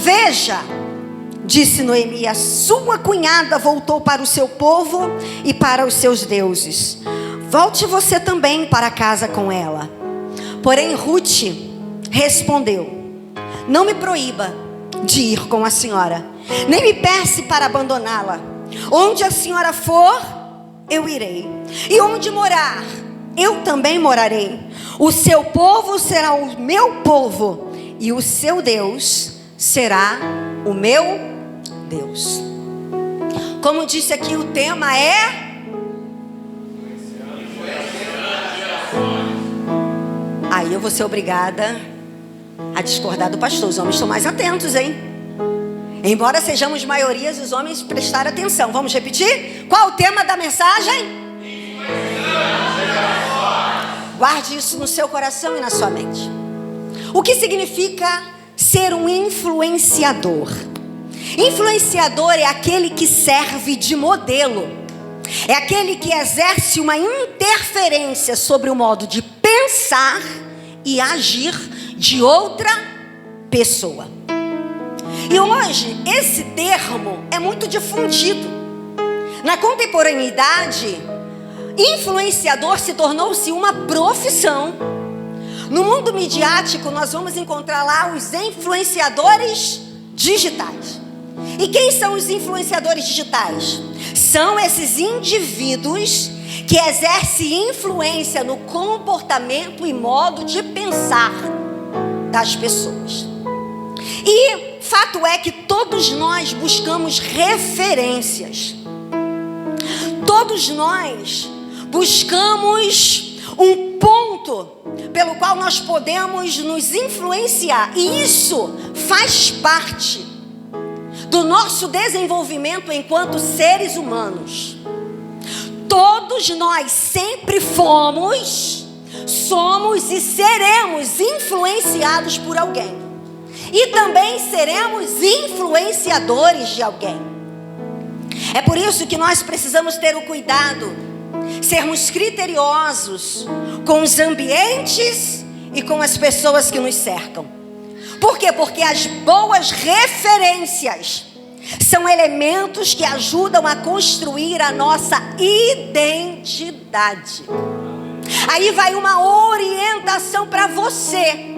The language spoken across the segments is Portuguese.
Veja, disse Noemi, a sua cunhada voltou para o seu povo e para os seus deuses. Volte você também para casa com ela. Porém Ruth respondeu: não me proíba de ir com a senhora, nem me peça para abandoná-la. Onde a senhora for, eu irei, e onde morar, eu também morarei. O seu povo será o meu povo, e o seu Deus será o meu Deus. Como disse aqui, o tema é... Aí eu vou ser obrigada a discordar do pastor. Os homens estão mais atentos, hein? Embora sejamos maiorias, os homens prestaram atenção. Vamos repetir? Qual o tema da mensagem? Guarde isso no seu coração e na sua mente. O que significa ser um influenciador? Influenciador é aquele que serve de modelo. É aquele que exerce uma interferência sobre o modo de pensar e agir de outra pessoa. E hoje esse termo é muito difundido. Na contemporaneidade, influenciador se tornou-se uma profissão. No mundo midiático nós vamos encontrar lá os influenciadores digitais. E quem são os influenciadores digitais? São esses indivíduos que exercem influência no comportamento e modo de pensar das pessoas. E fato é que todos nós buscamos referências. Todos nós buscamos um ponto pelo qual nós podemos nos influenciar. E isso faz parte do nosso desenvolvimento enquanto seres humanos. Todos nós sempre fomos, somos e seremos influenciados por alguém. E também seremos influenciadores de alguém. É por isso que nós precisamos ter o cuidado, sermos criteriosos com os ambientes e com as pessoas que nos cercam. Por quê? Porque as boas referências são elementos que ajudam a construir a nossa identidade. Aí vai uma orientação para você.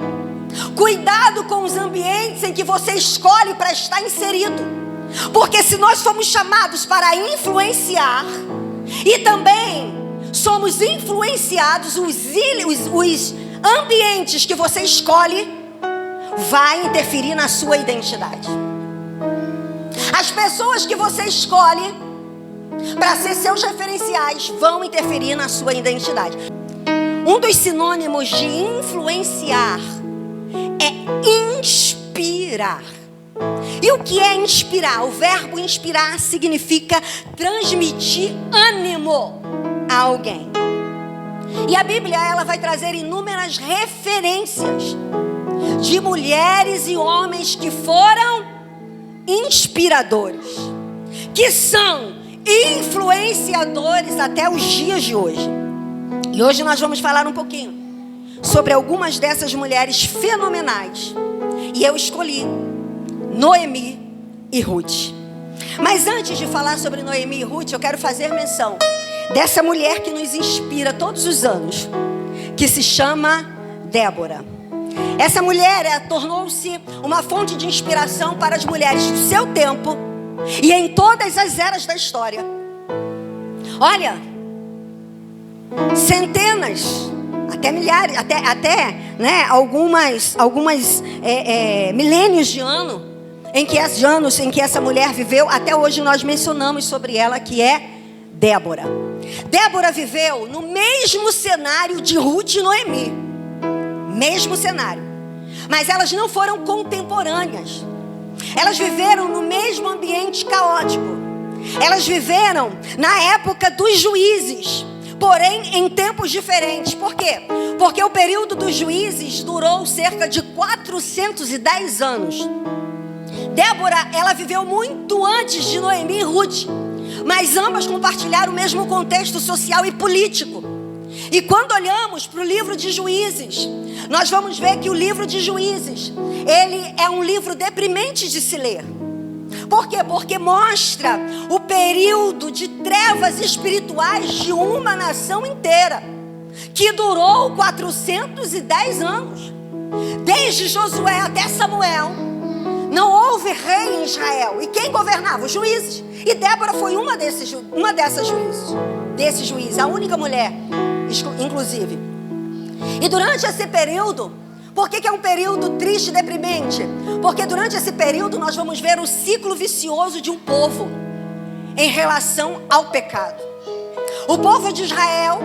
Cuidado com os ambientes em que você escolhe para estar inserido. Porque se nós fomos chamados para influenciar e também somos influenciados, os ambientes que você escolhe vai interferir na sua identidade. As pessoas que você escolhe para ser seus referenciais vão interferir na sua identidade. Um dos sinônimos de influenciar é inspirar. E o que é inspirar? O verbo inspirar significa transmitir ânimo a alguém. E a Bíblia, ela vai trazer inúmeras referências de mulheres e homens que foram inspiradores, que são influenciadores até os dias de hoje. E hoje nós vamos falar um pouquinho sobre algumas dessas mulheres fenomenais. E eu escolhi Noemi e Ruth. Mas antes de falar sobre Noemi e Ruth, eu quero fazer menção dessa mulher que nos inspira todos os anos, que se chama Débora. Essa mulher tornou-se uma fonte de inspiração para as mulheres do seu tempo e em todas as eras da história. Olha, centenas, até milhares, né, algumas milênios de anos em que essa mulher viveu. Até hoje nós mencionamos sobre ela, que é Débora. Débora viveu no mesmo cenário de Ruth e Noemi. Mesmo cenário. Mas elas não foram contemporâneas. Elas viveram no mesmo ambiente caótico. Elas viveram na época dos juízes, porém em tempos diferentes. Por quê? Porque o período dos juízes durou cerca de 410 anos. Débora, ela viveu muito antes de Noemi e Ruth, mas ambas compartilharam o mesmo contexto social e político. E quando olhamos para o livro de Juízes, nós vamos ver que o livro de Juízes, ele é um livro deprimente de se ler. Por quê? Porque mostra o período de trevas espirituais de uma nação inteira, que durou 410 anos. Desde Josué até Samuel, não houve rei em Israel. E quem governava? Os juízes. E Débora foi uma desses juízes, a única mulher, inclusive. E durante esse período, por que é um período triste e deprimente? Porque durante esse período nós vamos ver o ciclo vicioso de um povo em relação ao pecado. O povo de Israel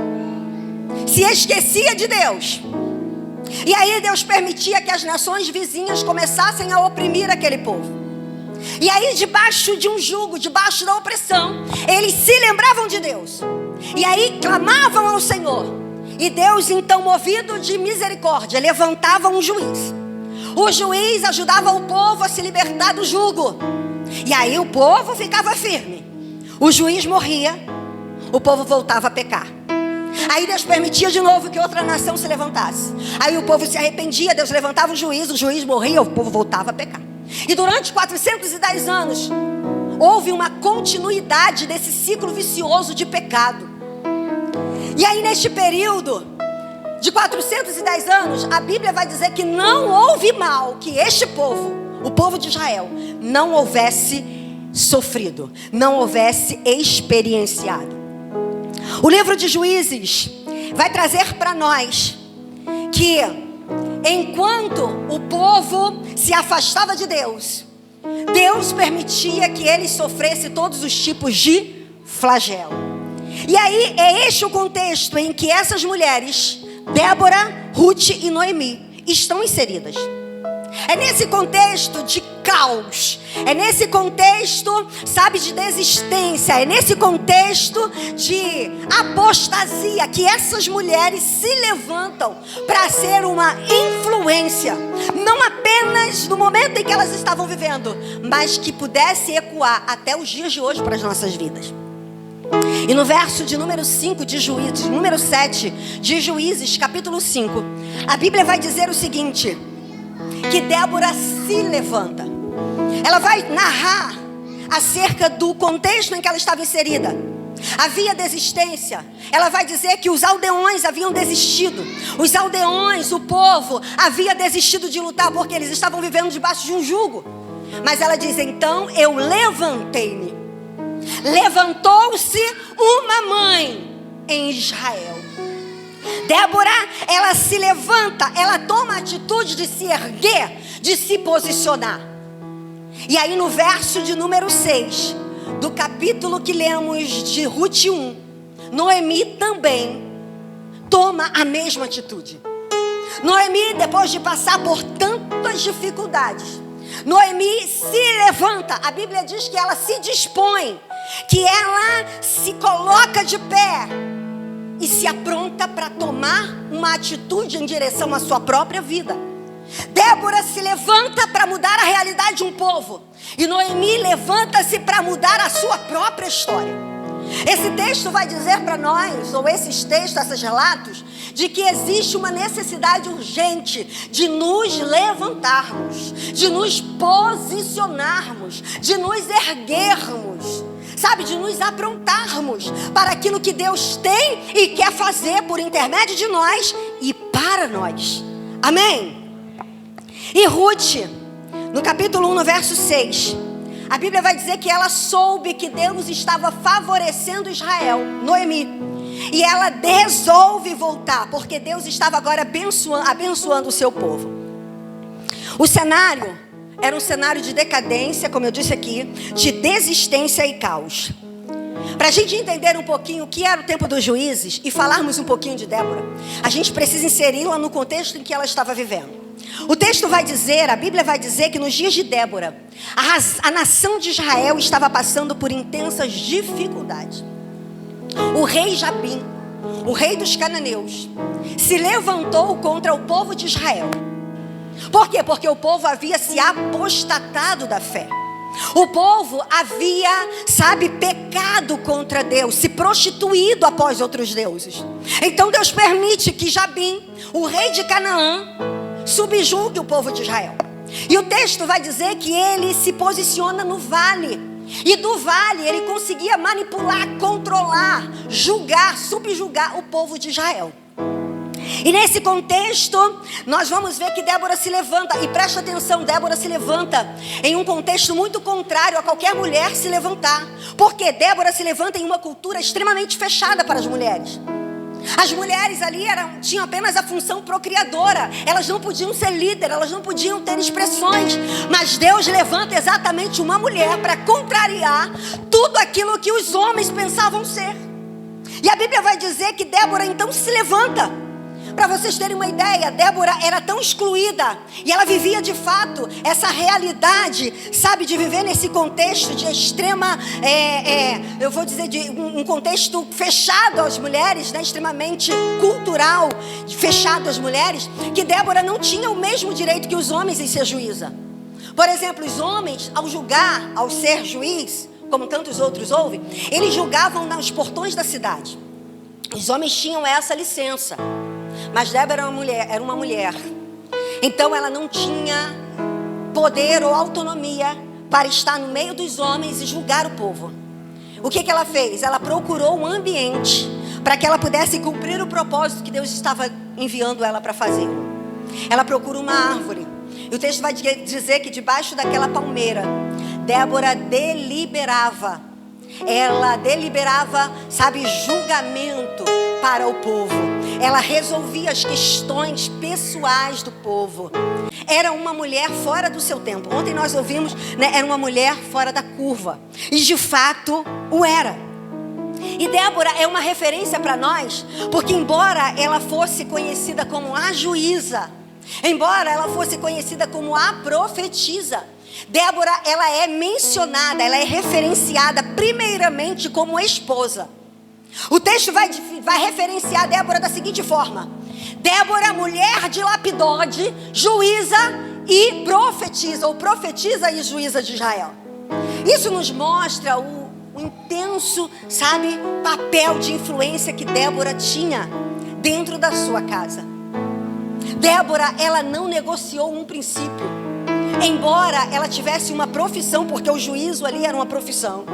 se esquecia de Deus. E aí Deus permitia que as nações vizinhas começassem a oprimir aquele povo. E aí, debaixo de um jugo, debaixo da opressão, eles se lembravam de Deus. E aí clamavam ao Senhor. E Deus, então, movido de misericórdia, levantava um juiz. O juiz ajudava o povo a se libertar do jugo. E aí o povo ficava firme. O juiz morria, o povo voltava a pecar. Aí Deus permitia de novo que outra nação se levantasse. Aí o povo se arrependia, Deus levantava o juiz morria, o povo voltava a pecar. E durante 410 anos, houve uma continuidade desse ciclo vicioso de pecado. E aí neste período de 410 anos, a Bíblia vai dizer que não houve mal que este povo, o povo de Israel, não houvesse sofrido, não houvesse experienciado. O livro de Juízes vai trazer para nós que enquanto o povo se afastava de Deus, Deus permitia que eles sofressem todos os tipos de flagelo. E aí é este o contexto em que essas mulheres, Débora, Ruth e Noemi, estão inseridas. É nesse contexto de caos, é nesse contexto, sabe, de desistência, é nesse contexto de apostasia que essas mulheres se levantam para ser uma influência, não apenas no momento em que elas estavam vivendo, mas que pudesse ecoar até os dias de hoje para as nossas vidas. E no verso de número 5 de Juízes, número 7 de Juízes, capítulo 5, a Bíblia vai dizer o seguinte: que Débora se levanta. Ela vai narrar acerca do contexto em que ela estava inserida. Havia desistência. Ela vai dizer que os aldeões haviam desistido. Os aldeões, o povo, havia desistido de lutar porque eles estavam vivendo debaixo de um jugo. Mas ela diz: então eu levantei-me. Levantou-se uma mãe em Israel. Débora, ela se levanta, ela toma a atitude de se erguer, de se posicionar. E aí no verso de número 6, do capítulo que lemos de Ruth 1, Noemi também toma a mesma atitude. Noemi, depois de passar por tantas dificuldades, Noemi se levanta. A Bíblia diz que ela se dispõe, que ela se coloca de pé e se apronta para tomar uma atitude em direção à sua própria vida. Débora se levanta para mudar a realidade de um povo. E Noemi levanta-se para mudar a sua própria história. Esse texto vai dizer para nós, ou esses textos, esses relatos, de que existe uma necessidade urgente de nos levantarmos, de nos posicionarmos, de nos erguermos, sabe, de nos aprontarmos para aquilo que Deus tem e quer fazer por intermédio de nós e para nós. Amém? E Ruth, no capítulo 1, no verso 6, a Bíblia vai dizer que ela soube que Deus estava favorecendo Israel, Noemi, e ela resolve voltar, porque Deus estava agora abençoando o seu povo. O cenário era um cenário de decadência, como eu disse aqui, de desistência e caos. Para a gente entender um pouquinho o que era o tempo dos juízes e falarmos um pouquinho de Débora, a gente precisa inseri-la no contexto em que ela estava vivendo. O texto vai dizer, a Bíblia vai dizer que nos dias de Débora, a nação de Israel estava passando por intensas dificuldades. O rei Jabim, o rei dos cananeus, se levantou contra o povo de Israel. Por quê? Porque o povo havia se apostatado da fé. O povo havia, pecado contra Deus, se prostituído após outros deuses. Então Deus permite que Jabim, o rei de Canaã, subjugue o povo de Israel. E o texto vai dizer que ele se posiciona no vale. E do vale ele conseguia manipular, controlar, julgar, subjugar o povo de Israel. E nesse contexto, nós vamos ver que Débora se levanta. E presta atenção, Débora se levanta em um contexto muito contrário a qualquer mulher se levantar. Porque Débora se levanta em uma cultura extremamente fechada para as mulheres. As mulheres ali tinham apenas a função procriadora. Elas não podiam ser líderes, elas não podiam ter expressões. Mas Deus levanta exatamente uma mulher para contrariar tudo aquilo que os homens pensavam ser. E a Bíblia vai dizer que Débora então se levanta. Para vocês terem uma ideia, Débora era tão excluída e ela vivia de fato essa realidade, de viver nesse contexto de extrema, eu vou dizer, de um contexto fechado às mulheres, extremamente cultural, fechado às mulheres, que Débora não tinha o mesmo direito que os homens em ser juíza. Por exemplo, os homens, ao julgar, ao ser juiz, como tantos outros houve, eles julgavam nos portões da cidade. Os homens tinham essa licença. Mas Débora era uma mulher. Então ela não tinha poder ou autonomia para estar no meio dos homens e julgar o povo. O que ela fez? Ela procurou um ambiente para que ela pudesse cumprir o propósito que Deus estava enviando ela para fazer. Ela procura uma árvore. E o texto vai dizer que debaixo daquela palmeira, Débora deliberava. Ela deliberava, julgamento para o povo. Ela resolvia as questões pessoais do povo. Era uma mulher fora do seu tempo. Ontem nós ouvimos, era uma mulher fora da curva. E de fato o era. E Débora é uma referência para nós, porque embora ela fosse conhecida como a juíza, embora ela fosse conhecida como a profetisa, Débora, ela é mencionada, ela é referenciada primeiramente como esposa. O texto vai referenciar Débora da seguinte forma: Débora, mulher de Lapidode, juíza e profetiza, ou profetiza e juíza de Israel. Isso nos mostra o intenso, papel de influência que Débora tinha dentro da sua casa. Débora, ela não negociou um princípio. Embora ela tivesse uma profissão, porque o juízo ali era uma profissão.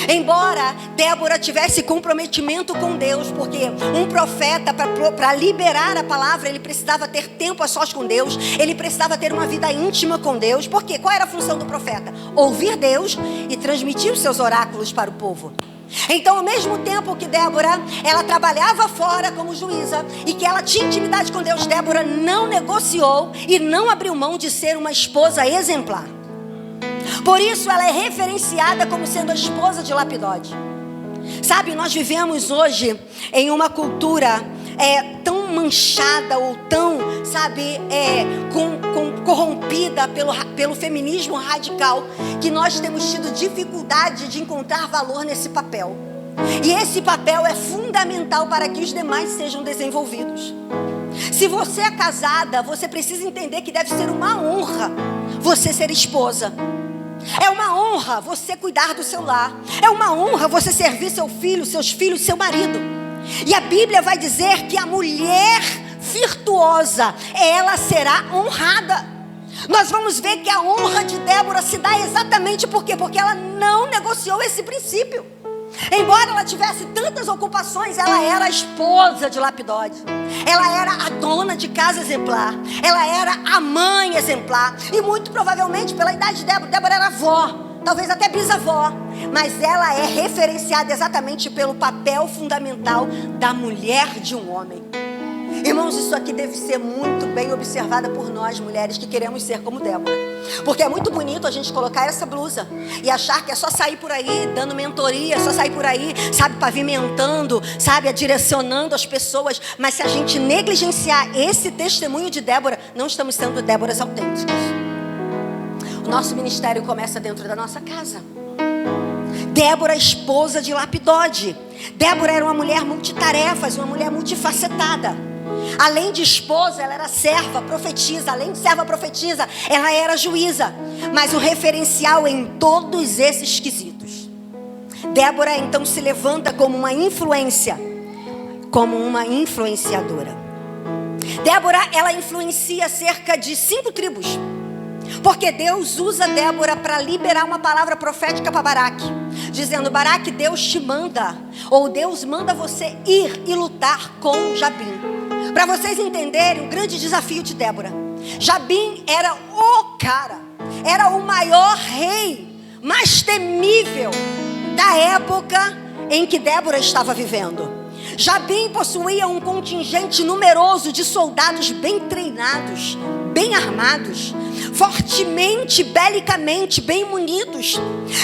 Embora Débora tivesse comprometimento com Deus, porque um profeta, para liberar a palavra, ele precisava ter tempo a sós com Deus. Ele precisava ter uma vida íntima com Deus. Por quê? Qual era a função do profeta? Ouvir Deus e transmitir os seus oráculos para o povo. Então, ao mesmo tempo que Débora, ela trabalhava fora como juíza e que ela tinha intimidade com Deus, Débora não negociou e não abriu mão de ser uma esposa exemplar. Por isso ela é referenciada como sendo a esposa de Lapidode. Nós vivemos hoje em uma cultura tão manchada ou tão, corrompida pelo feminismo radical, que nós temos tido dificuldade de encontrar valor nesse papel. E esse papel é fundamental para que os demais sejam desenvolvidos. Se você é casada, você precisa entender que deve ser uma honra você ser esposa. É uma honra você cuidar do seu lar. É uma honra você servir seu filho, seus filhos, seu marido. E a Bíblia vai dizer que a mulher virtuosa, ela será honrada. Nós vamos ver que a honra de Débora se dá exatamente por quê? Porque ela não negociou esse princípio. Embora ela tivesse tantas ocupações, ela era a esposa de Lapidode. Ela era a dona de casa exemplar. Ela era a mãe exemplar. E muito provavelmente, pela idade de Débora era avó, talvez até bisavó. Mas ela é referenciada exatamente pelo papel fundamental da mulher de um homem. Irmãos, isso aqui deve ser muito bem observada por nós, mulheres que queremos ser como Débora. Porque é muito bonito a gente colocar essa blusa e achar que é só sair por aí dando mentoria, só sair por aí, pavimentando, direcionando as pessoas. Mas se a gente negligenciar esse testemunho de Débora, não estamos sendo Déboras autênticas. O nosso ministério começa dentro da nossa casa. Débora, esposa de Lapidode. Débora era uma mulher multitarefas, uma mulher multifacetada. Além de esposa, ela era serva, profetisa. Além de serva, profetisa, ela era juíza. mas o referencial em todos esses quesitos. Débora então se levanta como uma influência, como uma influenciadora. Débora, ela influencia cerca de 5 tribos, porque Deus usa Débora para liberar uma palavra profética para Baraque, dizendo: Baraque, Deus te manda, ou Deus manda você ir e lutar com Jabim. Para vocês entenderem o grande desafio de Débora, Jabim era o cara, era o maior rei, mais temível da época em que Débora estava vivendo. Jabim possuía um contingente numeroso de soldados bem treinados, bem armados, fortemente, belicamente, bem munidos.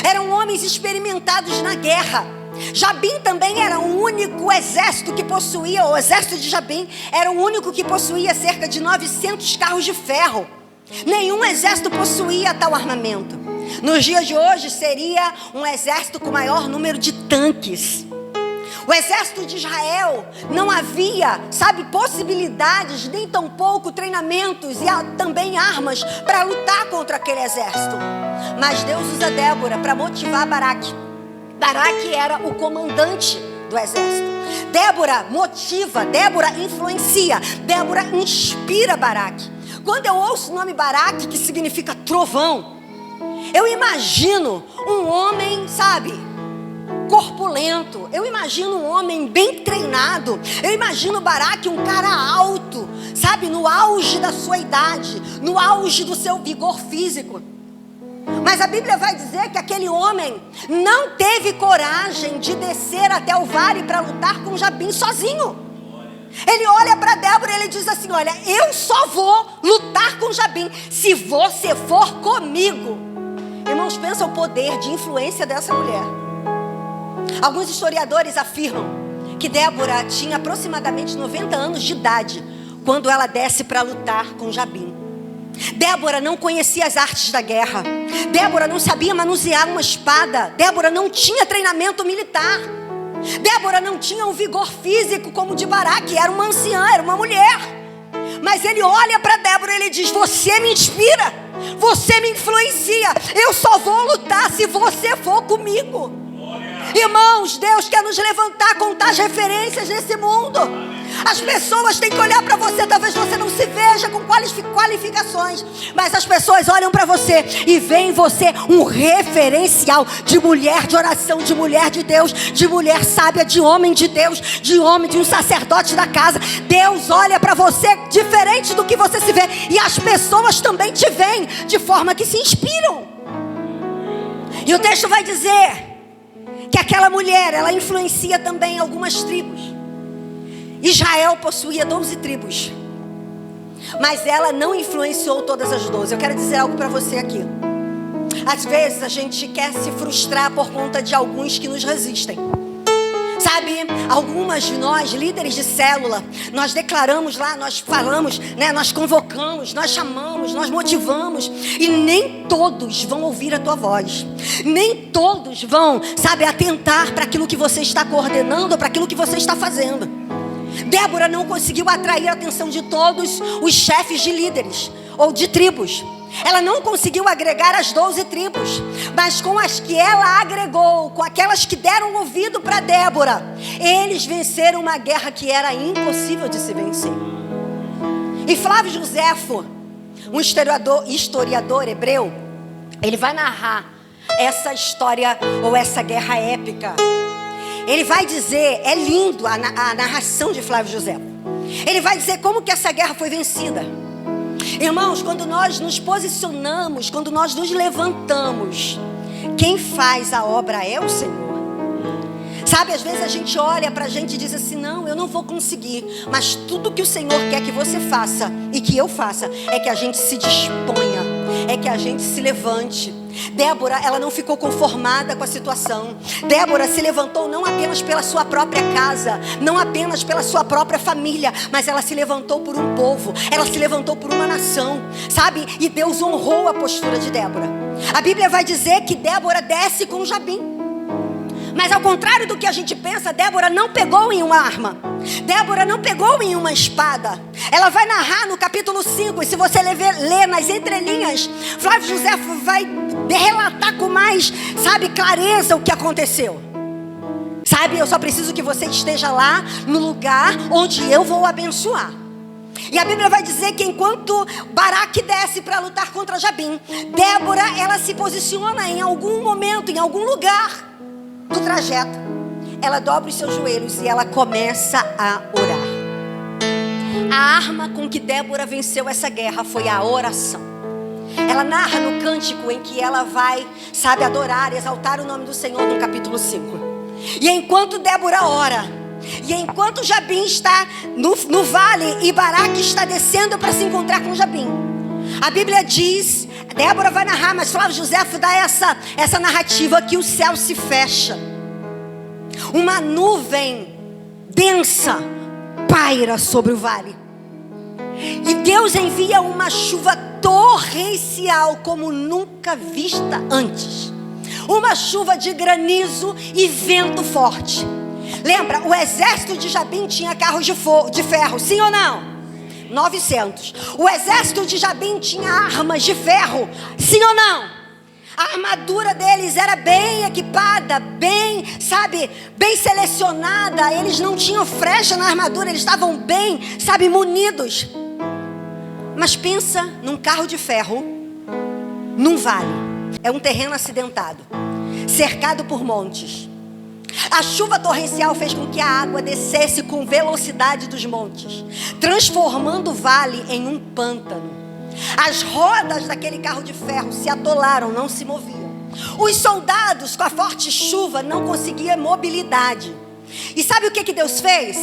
Eram homens experimentados na guerra. Jabim também era o único exército que possuía, o exército de Jabim era o único que possuía cerca de 900 carros de ferro. Nenhum exército possuía tal armamento. Nos dias de hoje seria um exército com maior número de tanques. O exército de Israel não havia, possibilidades, nem tampouco treinamentos e também armas para lutar contra aquele exército. Mas Deus usa Débora para motivar Baraque. Baraque era o comandante do exército. Débora motiva, Débora influencia, Débora inspira Baraque. Quando eu ouço o nome Baraque, que significa trovão, eu imagino um homem, corpulento. Eu imagino um homem bem treinado. Eu imagino Baraque um cara alto, no auge da sua idade, no auge do seu vigor físico. Mas a Bíblia vai dizer que aquele homem não teve coragem de descer até o vale para lutar com Jabim sozinho. Ele olha para Débora e ele diz assim: olha, eu só vou lutar com Jabim se você for comigo. Irmãos, pensa o poder de influência dessa mulher. Alguns historiadores afirmam que Débora tinha aproximadamente 90 anos de idade quando ela desce para lutar com Jabim. Débora não conhecia as artes da guerra. Débora não sabia manusear uma espada. Débora não tinha treinamento militar. Débora não tinha um vigor físico como o de Baraque. Era uma anciã, era uma mulher. Mas ele olha para Débora e ele diz: você me inspira, você me influencia. Eu só vou lutar se você for comigo. Irmãos, Deus quer nos levantar, contar as referências nesse mundo. As pessoas têm que olhar para você. Talvez você não se veja com qualificações, mas as pessoas olham para você e veem em você um referencial de mulher de oração, de mulher de Deus, de mulher sábia, de homem de Deus, de um sacerdote da casa. Deus olha para você diferente do que você se vê, e as pessoas também te veem de forma que se inspiram. E o texto vai dizer que aquela mulher, ela influencia também algumas tribos. Israel possuía 12 tribos, mas ela não influenciou todas as 12. Eu quero dizer algo para você aqui. Às vezes a gente quer se frustrar por conta de alguns que nos resistem. Algumas de nós, líderes de célula, nós declaramos lá, nós falamos, nós convocamos, nós chamamos, nós motivamos, e nem todos vão ouvir a tua voz. Nem todos vão, atentar para aquilo que você está coordenando, para aquilo que você está fazendo. Débora não conseguiu atrair a atenção de todos os chefes de líderes ou de tribos. Ela não conseguiu agregar as 12 tribos, mas com as que ela agregou, com aquelas que deram ouvido para Débora, eles venceram uma guerra que era impossível de se vencer. E Flávio Josefo, um historiador hebreu, ele vai narrar essa história ou essa guerra épica. Ele vai dizer, é lindo a narração de Flávio Josefo. Ele vai dizer como que essa guerra foi vencida. Irmãos, quando nós nos posicionamos, quando nós nos levantamos, quem faz a obra é o Senhor. Às vezes a gente olha pra gente e diz assim: não, eu não vou conseguir. Mas tudo que o Senhor quer que você faça e que eu faça é que a gente se disponha, é que a gente se levante. Débora, ela não ficou conformada com a situação. Débora se levantou não apenas pela sua própria casa, não apenas pela sua própria família, mas ela se levantou por um povo, ela se levantou por uma nação, E Deus honrou a postura de Débora. A Bíblia vai dizer que Débora desce com Jabim. Mas ao contrário do que a gente pensa, Débora não pegou em uma arma. Débora não pegou em uma espada. Ela vai narrar no capítulo 5. E se você ler nas entrelinhas, Flávio José vai relatar com mais, clareza o que aconteceu. Eu só preciso que você esteja lá no lugar onde eu vou abençoar. E a Bíblia vai dizer que enquanto Baraque desce para lutar contra Jabim, Débora, ela se posiciona em algum momento, em algum lugar do trajeto. Ela dobra os seus joelhos e ela começa a orar. A arma com que Débora venceu essa guerra foi a oração. Ela narra no cântico em que ela vai, adorar, exaltar o nome do Senhor no capítulo 5. E enquanto Débora ora, e enquanto Jabim está no vale e Baraque está descendo para se encontrar com Jabim, a Bíblia diz, Débora vai narrar, mas Flávio José dá essa narrativa que o céu se fecha. Uma nuvem densa paira sobre o vale. E Deus envia uma chuva torrencial como nunca vista antes. Uma chuva de granizo e vento forte. Lembra, o exército de Jabim tinha carros de ferro, sim ou não? 900. O exército de Jabim tinha armas de ferro, sim ou não? A armadura deles era bem equipada, bem selecionada. Eles não tinham frecha na armadura, eles estavam bem, munidos. Mas pensa num carro de ferro, num vale. É um terreno acidentado, cercado por montes. A chuva torrencial fez com que a água descesse com velocidade dos montes, transformando o vale em um pântano. As rodas daquele carro de ferro se atolaram, não se moviam. Os soldados, com a forte chuva, não conseguiam mobilidade. E sabe o que Deus fez?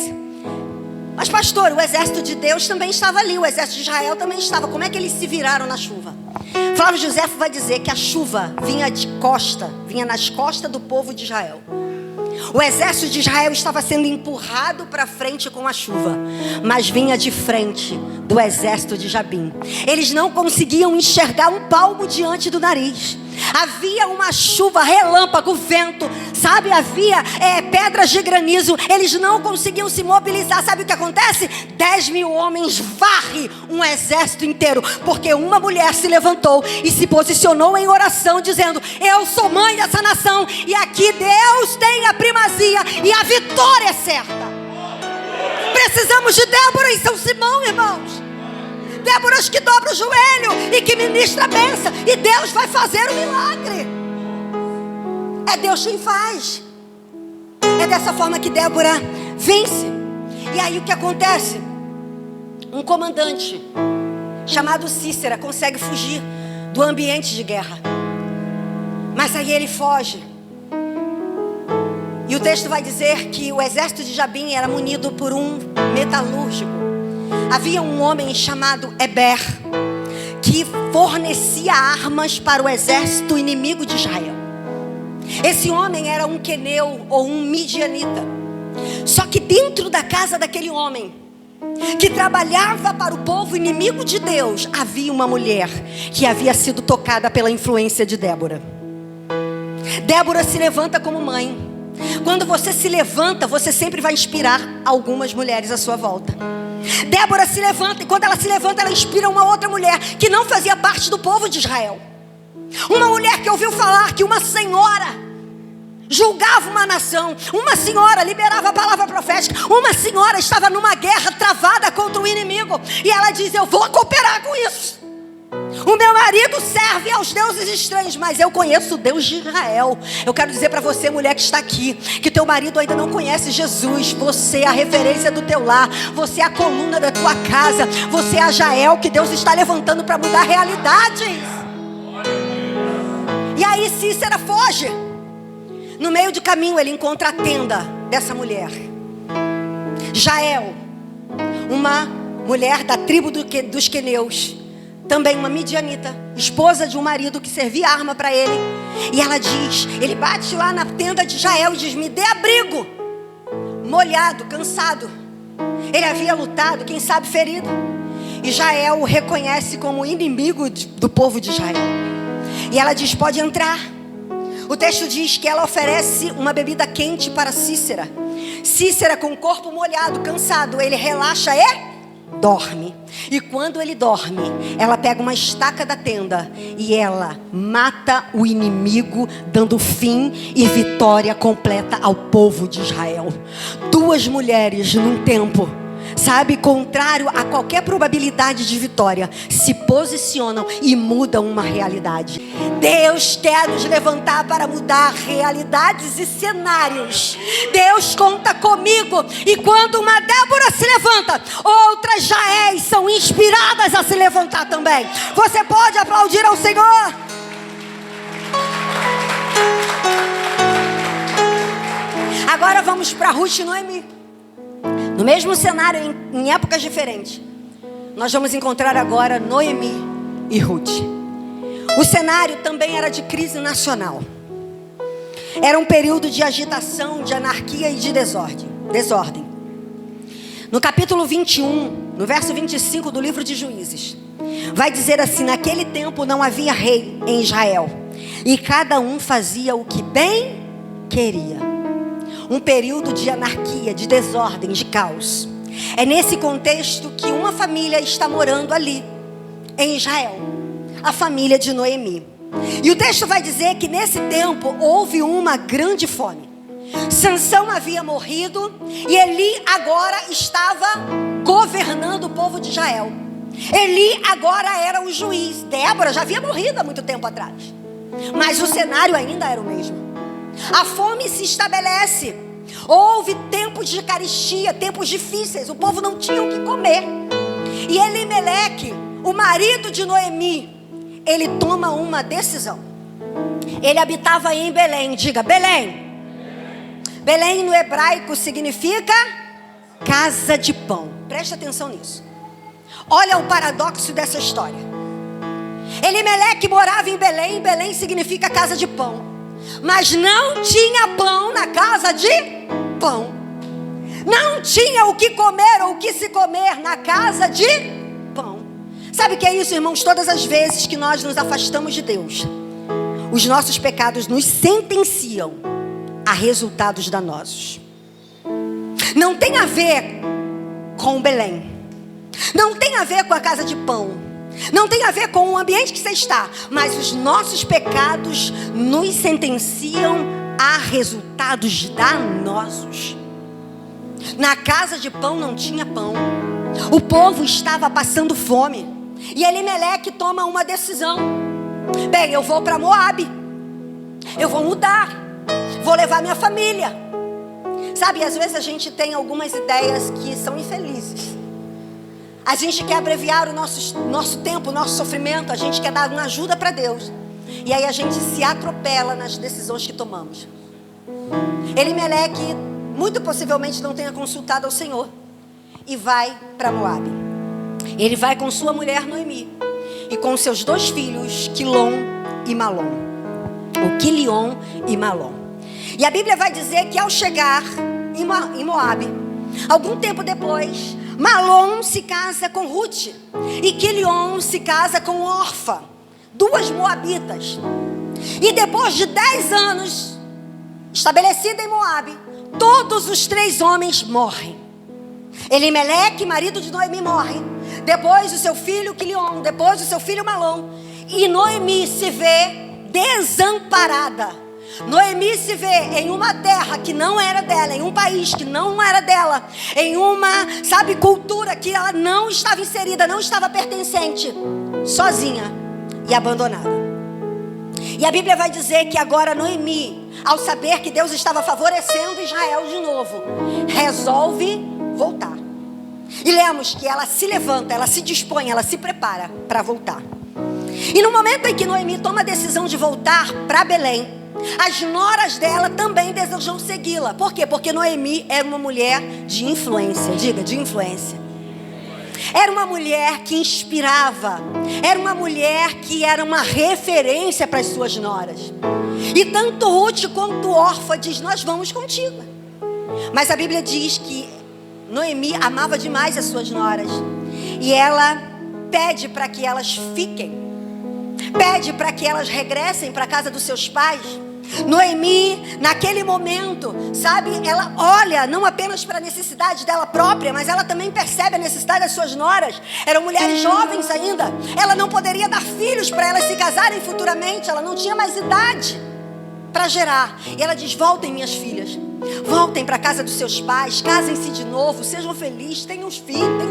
Mas pastor, o exército de Deus também estava ali, o exército de Israel também estava. Como é que eles se viraram na chuva? Flávio José vai dizer que a chuva vinha nas costas do povo de Israel. O exército de Israel estava sendo empurrado para frente com a chuva, mas vinha de frente do exército de Jabim. Eles não conseguiam enxergar um palmo diante do nariz. Havia uma chuva, relâmpago, vento, havia pedras de granizo. Eles não conseguiam se mobilizar. Sabe o que acontece? 10.000 homens varre um exército inteiro, porque uma mulher se levantou e se posicionou em oração, dizendo: eu sou mãe dessa nação, e aqui Deus tem a primazia e a vitória é certa. Precisamos de Débora em São Simão, irmãos. Déboras que dobram o joelho e que ministra a bênção, e Deus vai fazer o milagre. É Deus quem faz. É dessa forma que Débora vence. E aí o que acontece? Um comandante chamado Cícera consegue fugir do ambiente de guerra. Mas aí ele foge. E o texto vai dizer que o exército de Jabim era munido por um metalúrgico. Havia um homem chamado Eber, que fornecia armas para o exército inimigo de Israel. Esse homem era um queneu ou um midianita. Só que dentro da casa daquele homem, que trabalhava para o povo inimigo de Deus, havia uma mulher que havia sido tocada pela influência de Débora. Débora se levanta como mãe. Quando você se levanta, você sempre vai inspirar algumas mulheres à sua volta. Débora se levanta, e quando ela se levanta, ela inspira uma outra mulher que não fazia parte do povo de Israel. Uma mulher que ouviu falar que uma senhora julgava uma nação, uma senhora liberava a palavra profética, uma senhora estava numa guerra travada contra o inimigo, e ela diz: eu vou cooperar com isso. O meu marido serve aos deuses estranhos, mas eu conheço o Deus de Israel. Eu quero dizer para você, mulher que está aqui, que teu marido ainda não conhece Jesus. Você é a referência do teu lar, você é a coluna da tua casa, você é a Jael que Deus está levantando para mudar realidades. E aí Cícera foge. No meio do caminho ele encontra a tenda dessa mulher, Jael, uma mulher da tribo dos queneus, também uma midianita, esposa de um marido que servia arma para ele. E ela diz, ele bate lá na tenda de Jael e diz: me dê abrigo. Molhado, cansado, ele havia lutado, quem sabe ferido. E Jael o reconhece como inimigo do povo de Israel. E ela diz: pode entrar. O texto diz que ela oferece uma bebida quente para Cícera. Cícera, com o corpo molhado, cansado, ele relaxa e dorme. E quando ele dorme, ela pega uma estaca da tenda e ela mata o inimigo, dando fim e vitória completa ao povo de Israel. 2 mulheres num tempo, sabe, contrário a qualquer probabilidade de vitória, se posicionam e mudam uma realidade. Deus quer nos levantar para mudar realidades e cenários. Deus conta comigo. E quando uma Débora se levanta, outras Jaéis são inspiradas a se levantar também. Você pode aplaudir ao Senhor? Agora vamos para Ruth e Noemi. No mesmo cenário, em épocas diferentes, nós vamos encontrar agora Noemi e Ruth. O cenário também era de crise nacional. Era um período de agitação, de anarquia e de desordem. No capítulo 21, no verso 25 do livro de Juízes, vai dizer assim: naquele tempo não havia rei em Israel, e cada um fazia o que bem queria. Um período de anarquia, de desordem, de caos. É nesse contexto que uma família está morando ali, em Israel. A família de Noemi. E o texto vai dizer que nesse tempo houve uma grande fome. Sansão havia morrido e Eli agora estava governando o povo de Israel. Eli agora era o juiz. Débora já havia morrido há muito tempo atrás. Mas o cenário ainda era o mesmo. A fome se estabelece. Houve tempos de carestia, tempos difíceis. O povo não tinha o que comer. E Elimeleque, o marido de Noemi, ele toma uma decisão. Ele habitava em Belém. Diga, Belém. Belém no hebraico significa casa de pão. Preste atenção nisso. Olha o paradoxo dessa história. Elimeleque morava em Belém. E Belém significa casa de pão. Mas não tinha pão na casa de pão. Não tinha o que comer ou o que se comer na casa de pão. Sabe o que é isso, irmãos? Todas as vezes que nós nos afastamos de Deus, os nossos pecados nos sentenciam a resultados danosos. Não tem a ver com Belém. Não tem a ver com a casa de pão. Não tem a ver com o ambiente que você está. Mas os nossos pecados nos sentenciam a resultados danosos. Na casa de pão não tinha pão. O povo estava passando fome. E Elimeleque toma uma decisão. Bem, eu vou para Moabe. Eu vou mudar. Vou levar minha família. Sabe, às vezes a gente tem algumas ideias que são infelizes. A gente quer abreviar o nosso tempo, o nosso sofrimento. A gente quer dar uma ajuda para Deus. E aí a gente se atropela nas decisões que tomamos. Elimeleque muito possivelmente não tenha consultado ao Senhor. E vai para Moabe. Ele vai com sua mulher Noemi. E com seus 2 filhos, Quilom e Malom. Ou Quilion e Malom. E a Bíblia vai dizer que ao chegar em Moabe, algum tempo depois, Malom se casa com Ruth e Quilion se casa com Orfa, 2 moabitas. E depois de 10 anos estabelecida em Moabe, todos os 3 homens morrem. Elimeleque, marido de Noemi, morre. Depois o seu filho Quilion, depois o seu filho Malom. E Noemi se vê desamparada. Noemi se vê em uma terra que não era dela, em um país que não era dela, em uma, cultura que ela não estava inserida, não estava pertencente, sozinha e abandonada. E a Bíblia vai dizer que agora Noemi, ao saber que Deus estava favorecendo Israel de novo, resolve voltar. E lemos que ela se levanta, ela se dispõe, ela se prepara para voltar. E no momento em que Noemi toma a decisão de voltar para Belém, as noras dela também desejam segui-la. Por quê? Porque Noemi era uma mulher de influência. Diga, de influência. Era uma mulher que inspirava. Era uma mulher que era uma referência para as suas noras. E tanto Ruth quanto Orfa diz: nós vamos contigo. Mas a Bíblia diz que Noemi amava demais as suas noras. E ela pede para que elas fiquem. Pede para que elas regressem para a casa dos seus pais. Noemi, naquele momento, sabe, ela olha não apenas para a necessidade dela própria, mas ela também percebe a necessidade das suas noras. Eram mulheres jovens ainda. Ela não poderia dar filhos para elas se casarem futuramente. Ela não tinha mais idade para gerar. E ela diz: voltem, minhas filhas, voltem para a casa dos seus pais, casem-se de novo, sejam felizes, tenham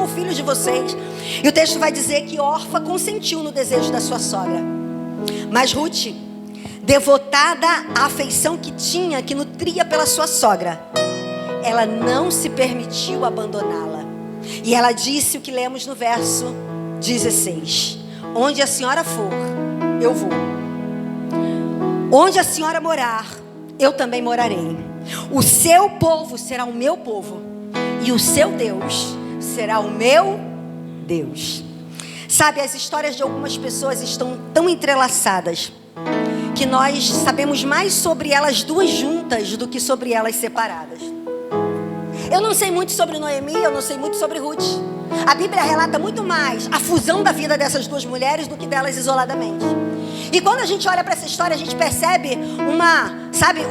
filhos de vocês. E o texto vai dizer que Orfa consentiu no desejo da sua sogra. Mas Ruth, devotada à afeição que tinha, que nutria pela sua sogra, ela não se permitiu abandoná-la. E ela disse o que lemos no verso 16: onde a senhora for, eu vou. Onde a senhora morar, eu também morarei. O seu povo será o meu povo, e o seu Deus será o meu Deus. Sabe, as histórias de algumas pessoas estão tão entrelaçadas que nós sabemos mais sobre elas duas juntas do que sobre elas separadas. Eu não sei muito sobre Noemi, eu não sei muito sobre Ruth. A Bíblia relata muito mais a fusão da vida dessas duas mulheres do que delas isoladamente. E quando a gente olha para essa história, a gente percebe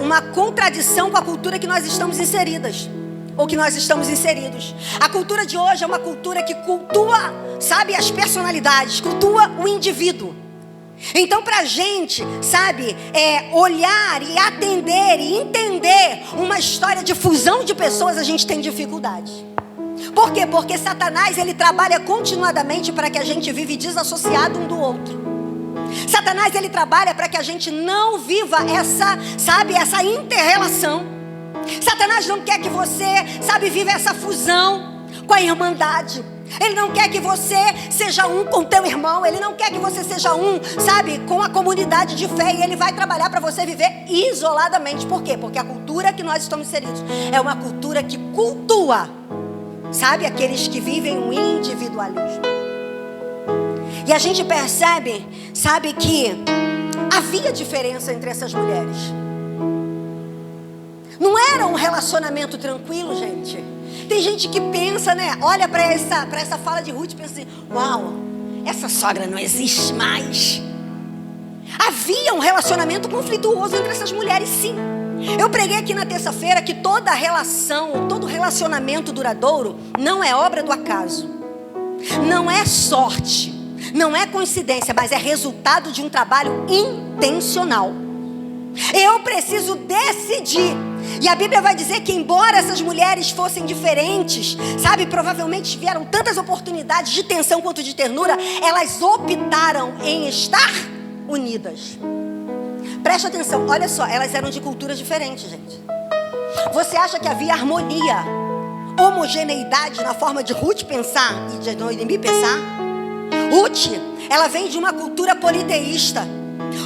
uma contradição com a cultura que nós estamos inseridas, ou que nós estamos inseridos. A cultura de hoje é uma cultura que cultua, as personalidades, cultua o indivíduo. Então, para a gente, olhar e atender e entender uma história de fusão de pessoas, a gente tem dificuldade. Por quê? Porque Satanás, ele trabalha continuadamente para que a gente vive desassociado um do outro. Satanás, ele trabalha para que a gente não viva essa inter-relação. Satanás não quer que você, viva essa fusão com a irmandade. Ele não quer que você seja um com teu irmão. Ele não quer que você seja um, com a comunidade de fé. E ele vai trabalhar para você viver isoladamente. Por quê? Porque a cultura que nós estamos inseridos é uma cultura que cultua, aqueles que vivem o individualismo. E a gente percebe, que havia diferença entre essas mulheres. Não era um relacionamento tranquilo, gente. Tem gente que pensa, olha para essa fala de Ruth e pensa assim: uau, essa sogra não existe mais. Havia um relacionamento conflituoso entre essas mulheres, sim. Eu preguei aqui na terça-feira que toda relação, todo relacionamento duradouro não é obra do acaso. Não é sorte, não é coincidência, mas é resultado de um trabalho intencional. Eu preciso decidir. E a Bíblia vai dizer que embora essas mulheres fossem diferentes, provavelmente tiveram tantas oportunidades de tensão quanto de ternura, elas optaram em estar unidas. Preste atenção, olha só, elas eram de culturas diferentes, gente. Você acha que havia harmonia, homogeneidade na forma de Ruth pensar e de Noemi pensar? Ruth, ela vem de uma cultura politeísta,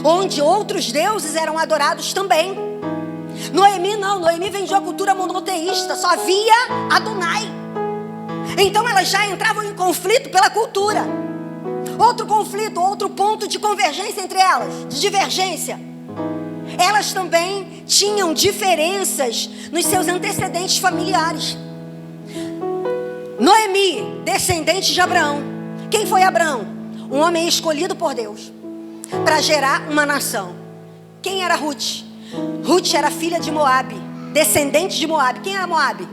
onde outros deuses eram adorados também. Noemi não, Noemi vem de uma cultura monoteísta, só havia Adonai. Então elas já entravam em conflito pela cultura. Outro conflito, outro ponto de convergência entre elas, de divergência. Elas também tinham diferenças nos seus antecedentes familiares. Noemi, descendente de Abraão. Quem foi Abraão? Um homem escolhido por Deus para gerar uma nação. Quem era Ruth? Ruth era filha de Moabe, descendente de Moabe. Quem era Moabe?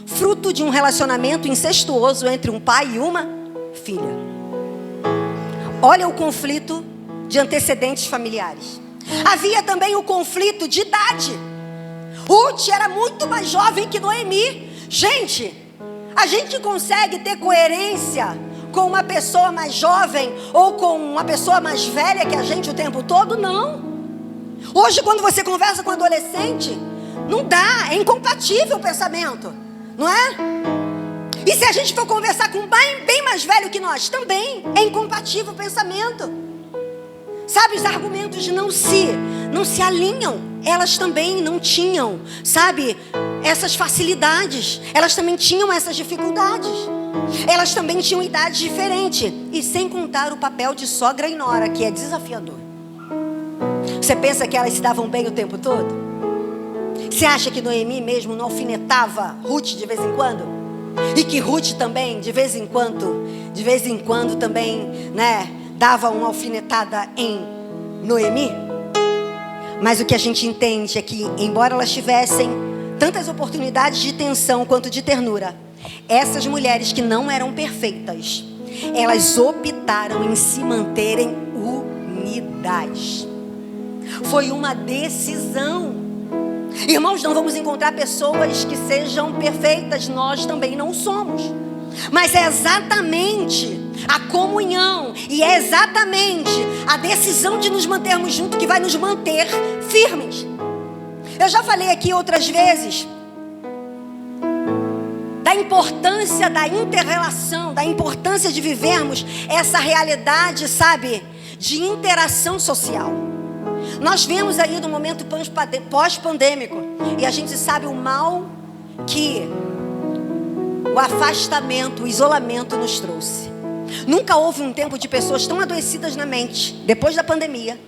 Fruto de um relacionamento incestuoso entre um pai e uma filha. Olha o conflito de antecedentes familiares. Havia também o conflito de idade. Ruth era muito mais jovem que Noemi. Gente, a gente consegue ter coerência com uma pessoa mais jovem ou com uma pessoa mais velha que a gente o tempo todo? Não. Hoje, quando você conversa com um adolescente, não dá, é incompatível o pensamento, não é? E se a gente for conversar com um bem mais velho que nós, também é incompatível o pensamento. Os argumentos não se alinham. Elas também não tinham, essas facilidades. Elas também tinham essas dificuldades. Elas também tinham idades diferentes. E sem contar o papel de sogra e nora, que é desafiador. Você pensa que elas se davam bem o tempo todo? Você acha que Noemi mesmo não alfinetava Ruth de vez em quando? E que Ruth também, de vez em quando também, dava uma alfinetada em Noemi? Mas o que a gente entende é que, embora elas tivessem tantas oportunidades de tensão quanto de ternura, essas mulheres que não eram perfeitas, elas optaram em se manterem unidas. Foi uma decisão. Irmãos, não vamos encontrar pessoas que sejam perfeitas, nós também não somos. Mas é exatamente a comunhão e é exatamente a decisão de nos mantermos juntos que vai nos manter firmes. Eu já falei aqui outras vezes da importância da inter-relação, da importância de vivermos essa realidade, sabe, de interação social. Nós vemos aí no momento pós-pandêmico, e a gente sabe o mal que o afastamento, o isolamento nos trouxe. Nunca houve um tempo de pessoas tão adoecidas na mente, depois da pandemia,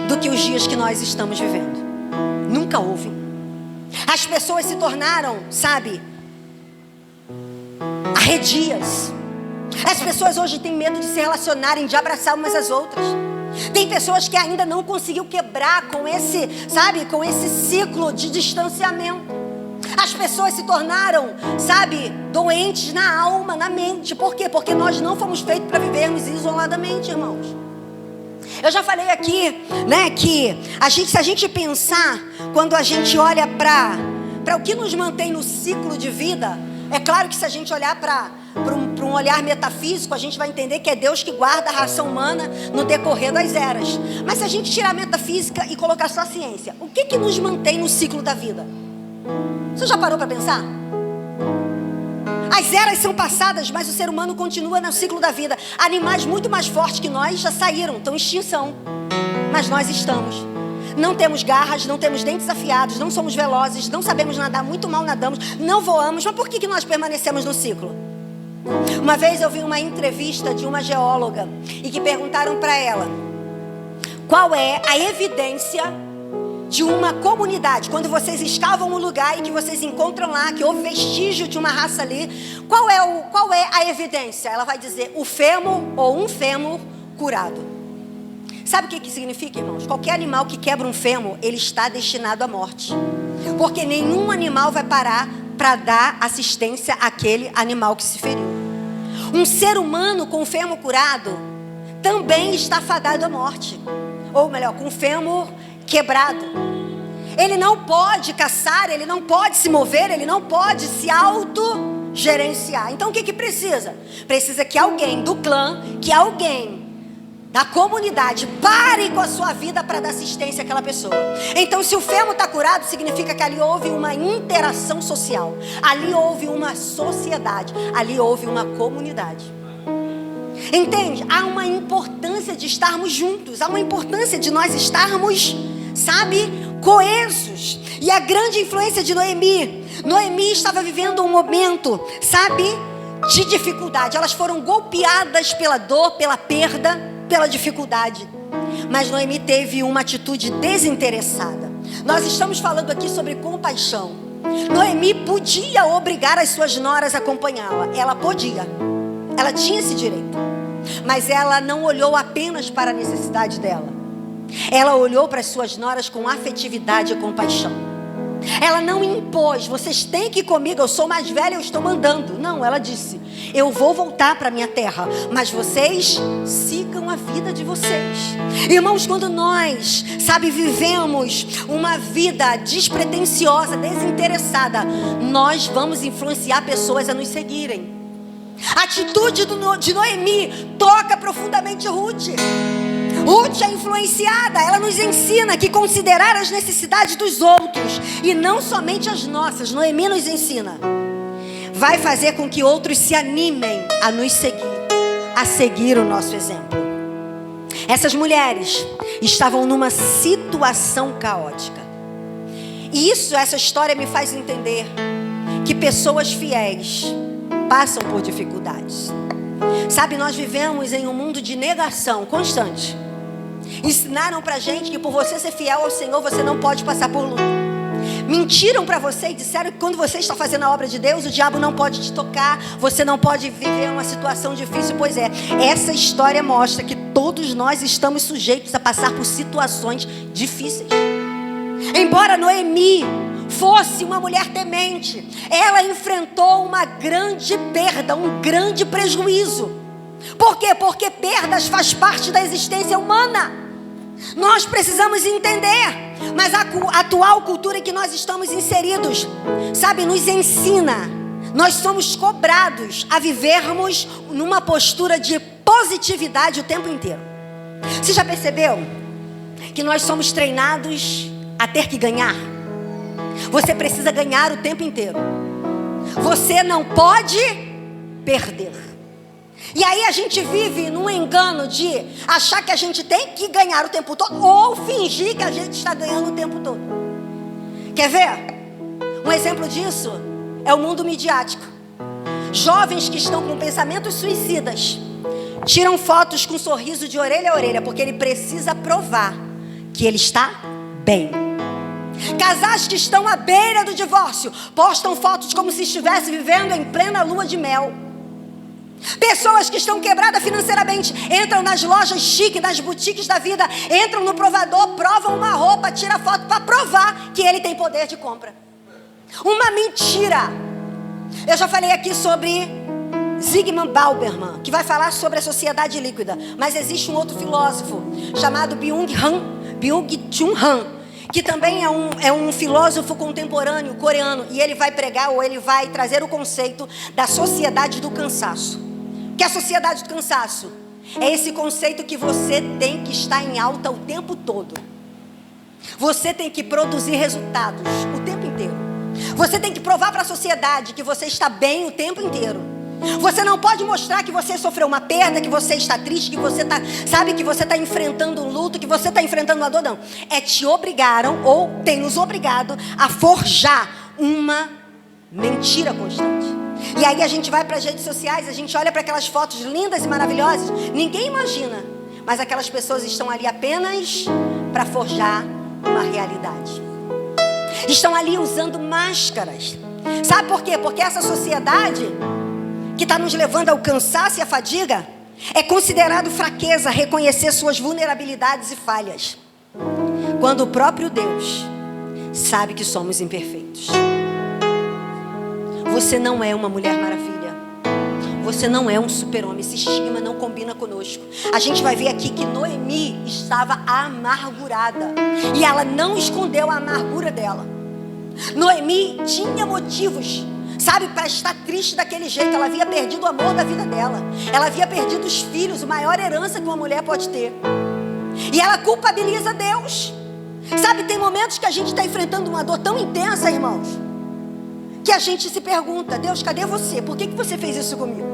do que os dias que nós estamos vivendo. Nunca houve. As pessoas se tornaram, sabe, arredias. As pessoas hoje têm medo de se relacionarem, de abraçar umas às outras. Tem pessoas que ainda não conseguiu quebrar com esse, sabe, com esse ciclo de distanciamento. As pessoas se tornaram, sabe, doentes na alma, na mente. Por quê? Porque nós não fomos feitos para vivermos isoladamente, irmãos. Eu já falei aqui, né, que se a gente pensar, quando a gente olha para o que nos mantém no ciclo de vida, é claro que se a gente olhar para um olhar metafísico, a gente vai entender que é Deus que guarda a raça humana no decorrer das eras. Mas se a gente tirar a metafísica e colocar só a ciência, o que nos mantém no ciclo da vida? Você já parou para pensar? As eras são passadas, mas o ser humano continua no ciclo da vida. Animais muito mais fortes que nós já saíram, estão em extinção. Mas nós estamos. Não temos garras, não temos dentes afiados, não somos velozes, não sabemos nadar, muito mal nadamos, não voamos. Mas por que nós permanecemos no ciclo? Uma vez eu vi uma entrevista de uma geóloga e que perguntaram para ela qual é a evidência de uma comunidade, quando vocês escavam um lugar e que vocês encontram lá que houve vestígio de uma raça ali, qual é a evidência? Ela vai dizer o fêmur ou um fêmur curado. Sabe o que significa, irmãos? Qualquer animal que quebra um fêmur, ele está destinado à morte, porque nenhum animal vai parar para dar assistência àquele animal que se feriu. Um ser humano com o fêmur curado também está fadado à morte, ou melhor, com o fêmur quebrado. Ele não pode caçar, ele não pode se mover, ele não pode se autogerenciar. Então o que precisa? Precisa que alguém do clã, que alguém da comunidade pare com a sua vida para dar assistência àquela pessoa. Então se o fêmur está curado, significa que ali houve uma interação social, ali houve uma sociedade, ali houve uma comunidade. Entende? Há uma importância de estarmos juntos, há uma importância de nós estarmos, sabe, coesos. E a grande influência de Noemi estava vivendo um momento, sabe, de dificuldade. Elas foram golpeadas pela dor, pela perda, pela dificuldade. Mas Noemi teve uma atitude desinteressada. Nós estamos falando aqui sobre compaixão. Noemi podia obrigar as suas noras a acompanhá-la. Ela podia. Ela tinha esse direito. Mas ela não olhou apenas para a necessidade dela. Ela olhou para as suas noras com afetividade e compaixão. Ela não impôs, vocês têm que ir comigo, eu sou mais velha, eu estou mandando. Não, ela disse, eu vou voltar para a minha terra, mas vocês sigam a vida de vocês. Irmãos, quando nós, sabe, vivemos uma vida despretensiosa, desinteressada, nós vamos influenciar pessoas a nos seguirem. A atitude de Noemi toca profundamente Ruth. Ruth é influenciada, ela nos ensina que considerar as necessidades dos outros e não somente as nossas, Noemi nos ensina, vai fazer com que outros se animem a nos seguir, a seguir o nosso exemplo. Essas mulheres estavam numa situação caótica. E essa história me faz entender que pessoas fiéis passam por dificuldades. Sabe, nós vivemos em um mundo de negação constante. Ensinaram pra gente que por você ser fiel ao Senhor, você não pode passar por luta. Mentiram pra você e disseram que quando você está fazendo a obra de Deus, o diabo não pode te tocar, você não pode viver uma situação difícil. Pois é, essa história mostra que todos nós estamos sujeitos a passar por situações difíceis. Embora Noemi fosse uma mulher temente, ela enfrentou uma grande perda, um grande prejuízo. Por quê? Porque perdas faz parte da existência humana. Nós precisamos entender, mas a atual cultura em que nós estamos inseridos, sabe, nos ensina. Nós somos cobrados a vivermos numa postura de positividade o tempo inteiro. Você já percebeu que nós somos treinados a ter que ganhar? Você precisa ganhar o tempo inteiro. Você não pode perder. E aí a gente vive num engano de achar que a gente tem que ganhar o tempo todo, ou fingir que a gente está ganhando o tempo todo. Quer ver? Um exemplo disso é o mundo midiático. Jovens que estão com pensamentos suicidas tiram fotos com um sorriso de orelha a orelha, porque ele precisa provar que ele está bem. Casais que estão à beira do divórcio postam fotos como se estivesse vivendo em plena lua de mel. Pessoas que estão quebradas financeiramente entram nas lojas chiques, nas boutiques da vida, entram no provador, provam uma roupa, tiram foto para provar que ele tem poder de compra. Uma mentira. Eu já falei aqui sobre Zygmunt Bauman, que vai falar sobre a sociedade líquida, mas existe um outro filósofo chamado Byung-Chul Han, que também é um filósofo contemporâneo coreano, e ele vai pregar, ou ele vai trazer o conceito da sociedade do cansaço. O que é a sociedade do cansaço? É esse conceito que você tem que estar em alta o tempo todo. Você tem que produzir resultados o tempo inteiro. Você tem que provar para a sociedade que você está bem o tempo inteiro. Você não pode mostrar que você sofreu uma perda, que você está triste, que você está, sabe, que você está enfrentando um luto, que você está enfrentando uma dor, não. É te obrigaram, ou tem nos obrigado a forjar uma mentira constante. E aí a gente vai para as redes sociais, a gente olha para aquelas fotos lindas e maravilhosas, ninguém imagina, mas aquelas pessoas estão ali apenas para forjar uma realidade. Estão ali usando máscaras. Sabe por quê? Porque essa sociedade que está nos levando ao cansaço e à fadiga, é considerado fraqueza reconhecer suas vulnerabilidades e falhas, quando o próprio Deus sabe que somos imperfeitos. Você não é uma mulher maravilha. Você não é um super-homem. Esse estigma não combina conosco. A gente vai ver aqui que Noemi estava amargurada, e ela não escondeu a amargura dela. Noemi tinha motivos, sabe, para estar triste daquele jeito. Ela havia perdido o amor da vida dela. Ela havia perdido os filhos, a maior herança que uma mulher pode ter. E ela culpabiliza Deus. Sabe, tem momentos que a gente está enfrentando uma dor tão intensa, irmãos, que a gente se pergunta: Deus, cadê você? Por que você fez isso comigo?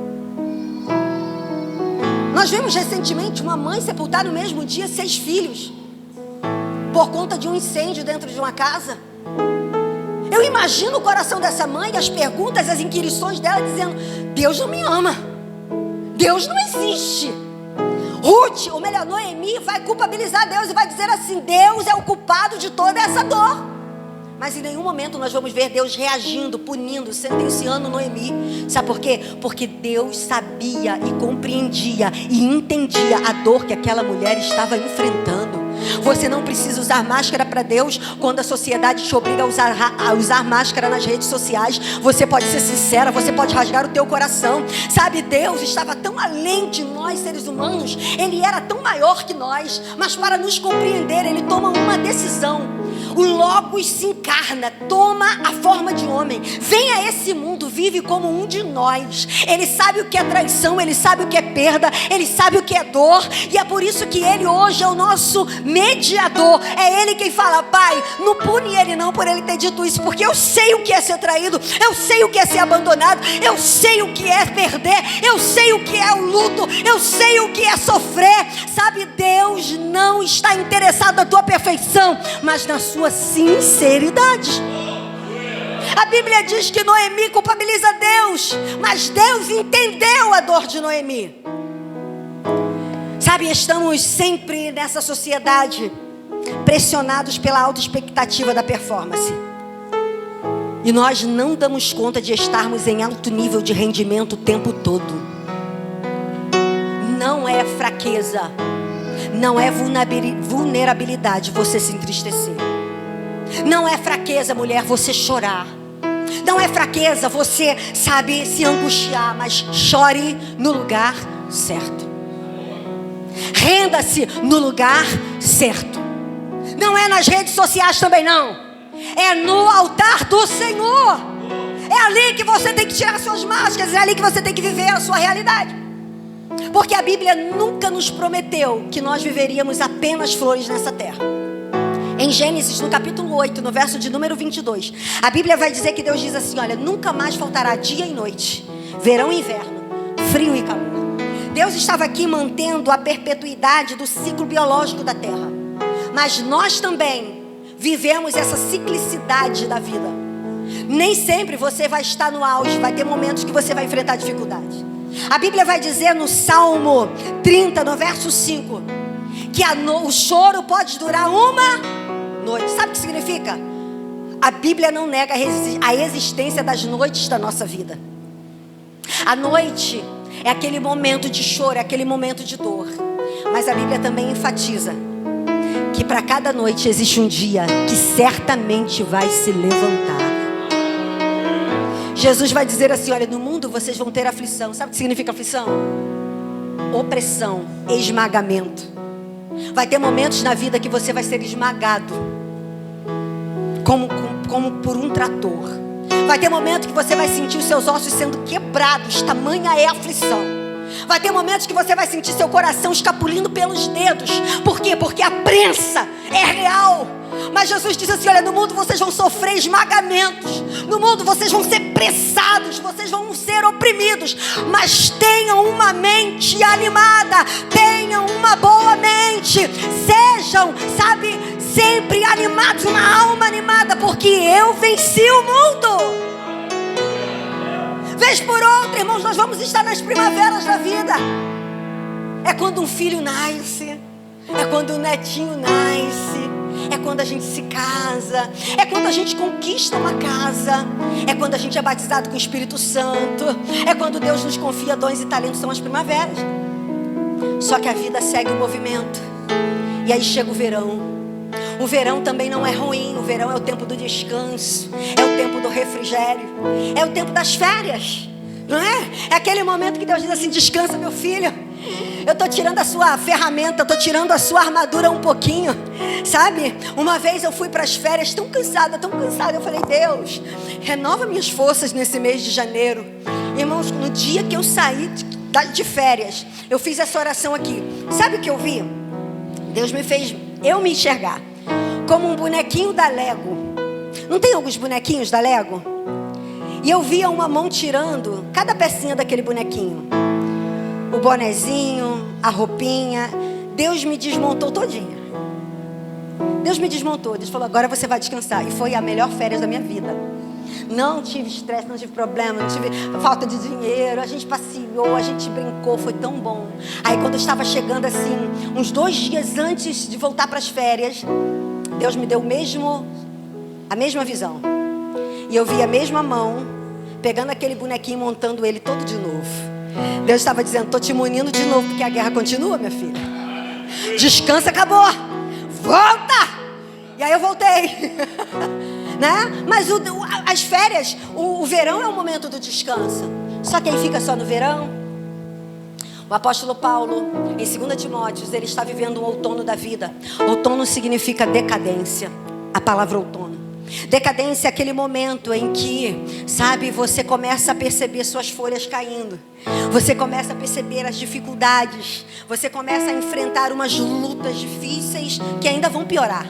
Nós vimos recentemente uma mãe sepultar no mesmo dia 6 filhos, por conta de um incêndio dentro de uma casa. Eu imagino o coração dessa mãe, as perguntas, as inquirições dela, dizendo: Deus não me ama, Deus não existe. Ruth, ou melhor, Noemi, vai culpabilizar Deus e vai dizer assim: Deus é o culpado de toda essa dor. Mas em nenhum momento nós vamos ver Deus reagindo, punindo, sentenciando Noemi. Sabe por quê? Porque Deus sabia e compreendia e entendia a dor que aquela mulher estava enfrentando. Você não precisa usar máscara para Deus quando a sociedade te obriga a usar máscara nas redes sociais. Você pode ser sincera, você pode rasgar o teu coração. Sabe, Deus estava tão além de nós seres humanos. Ele era tão maior que nós. Mas para nos compreender, Ele toma uma decisão. O Logos se encarna, toma a forma de homem, vem a esse mundo, vive como um de nós. Ele sabe o que é traição, Ele sabe o que é perda, Ele sabe o que é dor. E é por isso que Ele hoje é o nosso mediador. É Ele quem fala: Pai, não pune ele não por ele ter dito isso, porque eu sei o que é ser traído, eu sei o que é ser abandonado, eu sei o que é perder, eu sei o que é o luto, eu sei o que é sofrer. Sabe, Deus não está interessado na tua perfeição, mas na sua sinceridade. A Bíblia diz que Noemi culpabiliza Deus, mas Deus entendeu a dor de Noemi. Sabe, estamos sempre nessa sociedade pressionados pela alta expectativa da performance, e nós não damos conta de estarmos em alto nível de rendimento o tempo todo. Não é fraqueza, Não é vulnerabilidade você se entristecer. Não é fraqueza, mulher, você chorar. Não é fraqueza você, sabe, se angustiar. Mas chore no lugar certo. Renda-se no lugar certo. Não é nas redes sociais também não. É no altar do Senhor. É ali que você tem que tirar suas máscaras. É ali que você tem que viver a sua realidade. Porque a Bíblia nunca nos prometeu que nós viveríamos apenas flores nessa terra. Em Gênesis, no capítulo 8, no verso de número 22, a Bíblia vai dizer que Deus diz assim: olha, nunca mais faltará dia e noite, verão e inverno, frio e calor. Deus estava aqui mantendo a perpetuidade do ciclo biológico da terra. Mas nós também vivemos essa ciclicidade da vida. Nem sempre você vai estar no auge, vai ter momentos que você vai enfrentar dificuldade. A Bíblia vai dizer no Salmo 30, no verso 5, que o choro pode durar uma noite. Sabe o que significa? A Bíblia não nega a existência das noites da nossa vida. A noite é aquele momento de choro, é aquele momento de dor. Mas a Bíblia também enfatiza que para cada noite existe um dia que certamente vai se levantar. Jesus vai dizer assim: olha, no mundo vocês vão ter aflição. Sabe o que significa aflição? Opressão, esmagamento. Vai ter momentos na vida que você vai ser esmagado como por um trator. Vai ter momentos que você vai sentir os seus ossos sendo quebrados. Tamanha é a aflição. Vai ter momentos que você vai sentir seu coração escapulindo pelos dedos. Por quê? Porque a prensa é real. Mas Jesus disse assim: olha, no mundo vocês vão sofrer esmagamentos. No mundo vocês vão ser pressados. Vocês vão ser oprimidos. Mas tenham uma mente animada. Tenham uma boa mente. Sejam, sabe, sempre animados. Uma alma animada. Porque eu venci o mundo. Vez por outra, irmãos, nós vamos estar nas primaveras da vida. É quando um filho nasce. É quando um netinho nasce. É quando a gente se casa. É quando a gente conquista uma casa. É quando a gente é batizado com o Espírito Santo. É quando Deus nos confia dons e talentos. São as primaveras. Só que a vida segue o movimento. E aí chega o verão. O verão também não é ruim. O verão é o tempo do descanso. É o tempo do refrigério. É o tempo das férias. Não é? É aquele momento que Deus diz assim: descansa, meu filho. Eu estou tirando a sua ferramenta, estou tirando a sua armadura um pouquinho. Sabe? Uma vez eu fui para as férias tão cansada. Eu falei: Deus, renova minhas forças nesse mês de janeiro. Irmãos, no dia que eu saí de férias, eu fiz essa oração aqui. Sabe o que eu vi? Deus me fez eu me enxergar como um bonequinho da Lego. Não tem alguns bonequinhos da Lego? E eu via uma mão tirando cada pecinha daquele bonequinho. O bonezinho, a roupinha. Deus me desmontou todinha. Deus me desmontou. Deus falou: agora você vai descansar. E foi a melhor férias da minha vida. Não tive estresse, não tive problema, não tive falta de dinheiro. A gente passeou, a gente brincou, foi tão bom. Aí quando eu estava chegando assim, uns 2 dias antes de voltar para as férias, Deus me deu a mesma visão. E eu vi a mesma mão pegando aquele bonequinho e montando ele todo de novo. Deus estava dizendo: estou te munindo de novo, porque a guerra continua, minha filha. Descansa, acabou. Volta! E aí eu voltei. Né? Mas as férias, o verão é o momento do descanso. Só quem fica só no verão? O apóstolo Paulo, em 2 Timóteo, ele está vivendo um outono da vida. Outono significa decadência. A palavra outono. Decadência é aquele momento em que, sabe, você começa a perceber suas folhas caindo. Você começa a perceber as dificuldades. Você começa a enfrentar umas lutas difíceis que ainda vão piorar,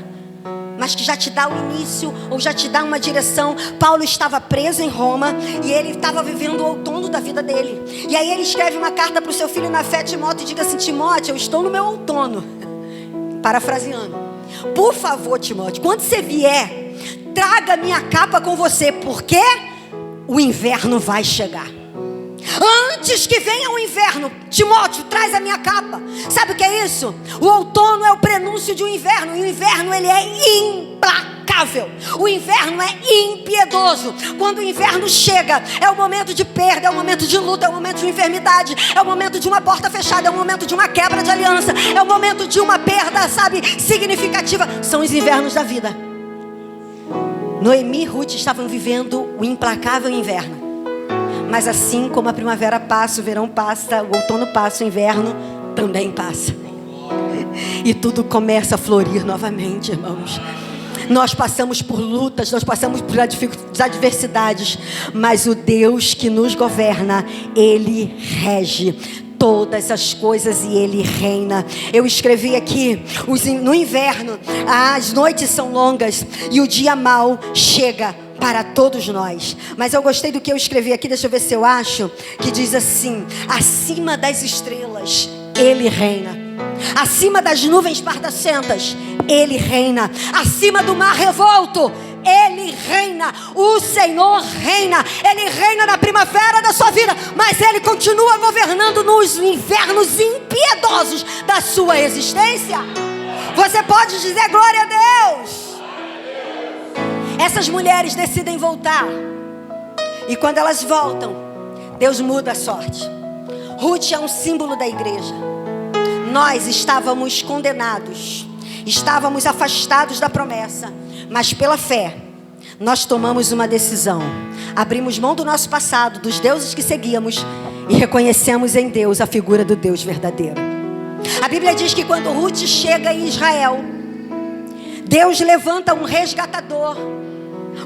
mas que já te dá o início, ou já te dá uma direção. Paulo estava preso em Roma, e ele estava vivendo o outono da vida dele. E aí ele escreve uma carta para o seu filho na fé, Timóteo, e diz assim: Timóteo, eu estou no meu outono. Parafraseando: por favor, Timóteo, quando você vier, traga minha capa com você, porque o inverno vai chegar. Antes que venha o inverno, Timóteo, traz a minha capa. Sabe o que é isso? O outono é o prenúncio de um inverno. E o inverno, ele é implacável. implacável. O inverno é impiedoso. Quando o inverno chega, é o momento de perda, é o momento de luta, é o momento de enfermidade, é o momento de uma porta fechada, é o momento de uma quebra de aliança, é o momento de uma perda, significativa. São os invernos da vida. Noemi e Ruth estavam vivendo o implacável inverno. Mas assim como a primavera passa, o verão passa, o outono passa, o inverno também passa. E tudo começa a florir novamente, irmãos. Nós passamos por lutas, nós passamos por adversidades, mas o Deus que nos governa, Ele rege todas as coisas e Ele reina. Eu escrevi aqui, no inverno, as noites são longas e o dia mau chega para todos nós. Mas eu gostei do que eu escrevi aqui, deixa eu ver se eu acho, que diz assim: acima das estrelas, Ele reina. Acima das nuvens espartacentas, Ele reina. Acima do mar revolto, Ele reina. O Senhor reina. Ele reina na primavera da sua vida, mas Ele continua governando nos invernos impiedosos da sua existência. Você pode dizer glória a Deus. Essas mulheres decidem voltar, e quando elas voltam, Deus muda a sorte. Ruth é um símbolo da igreja. Nós estávamos condenados, estávamos afastados da promessa, mas pela fé nós tomamos uma decisão. Abrimos mão do nosso passado, dos deuses que seguíamos, e reconhecemos em Deus a figura do Deus verdadeiro. A Bíblia diz que quando Ruth chega em Israel, Deus levanta um resgatador.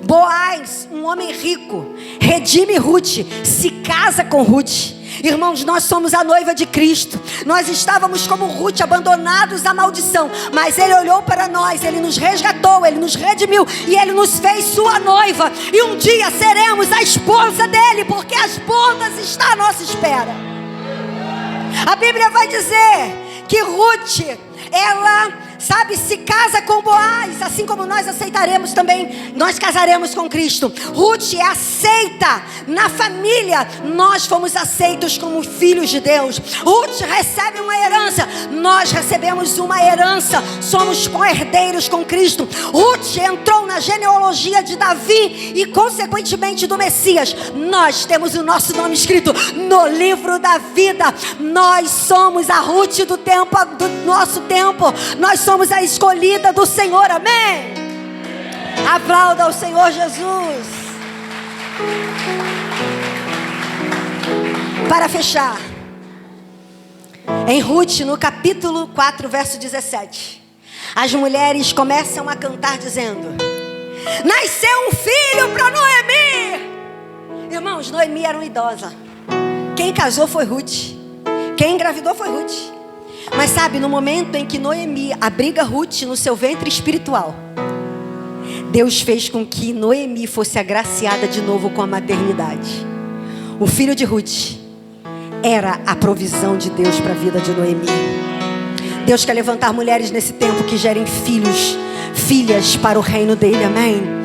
Boaz, um homem rico, redime Ruth, se casa com Ruth. Irmãos, nós somos a noiva de Cristo. Nós estávamos como Ruth, abandonados à maldição, mas Ele olhou para nós, Ele nos resgatou, Ele nos redimiu e Ele nos fez sua noiva. E um dia seremos a esposa dEle, porque as bodas estão à nossa espera. A Bíblia vai dizer que Ruth, ela se casa com Boaz, assim como nós aceitaremos também, nós casaremos com Cristo. Ruth é aceita na família, nós fomos aceitos como filhos de Deus. Ruth recebe uma herança, nós recebemos uma herança, somos co-herdeiros com Cristo. Ruth entrou na genealogia de Davi e consequentemente do Messias. Nós temos o nosso nome escrito no livro da vida. Nós somos a Ruth do nosso tempo. Nós somos a escolhida do Senhor, amém? Aplauda ao Senhor Jesus. Para fechar, em Ruth, no capítulo 4, verso 17, as mulheres começam a cantar dizendo: nasceu um filho para Noemi. Irmãos, Noemi era uma idosa. Quem casou foi Ruth. Quem engravidou foi Ruth. Mas sabe, no momento em que Noemi abriga Ruth no seu ventre espiritual, Deus fez com que Noemi fosse agraciada de novo com a maternidade. O filho de Ruth era a provisão de Deus para a vida de Noemi. Deus quer levantar mulheres nesse tempo que gerem filhos, filhas para o reino dele, amém?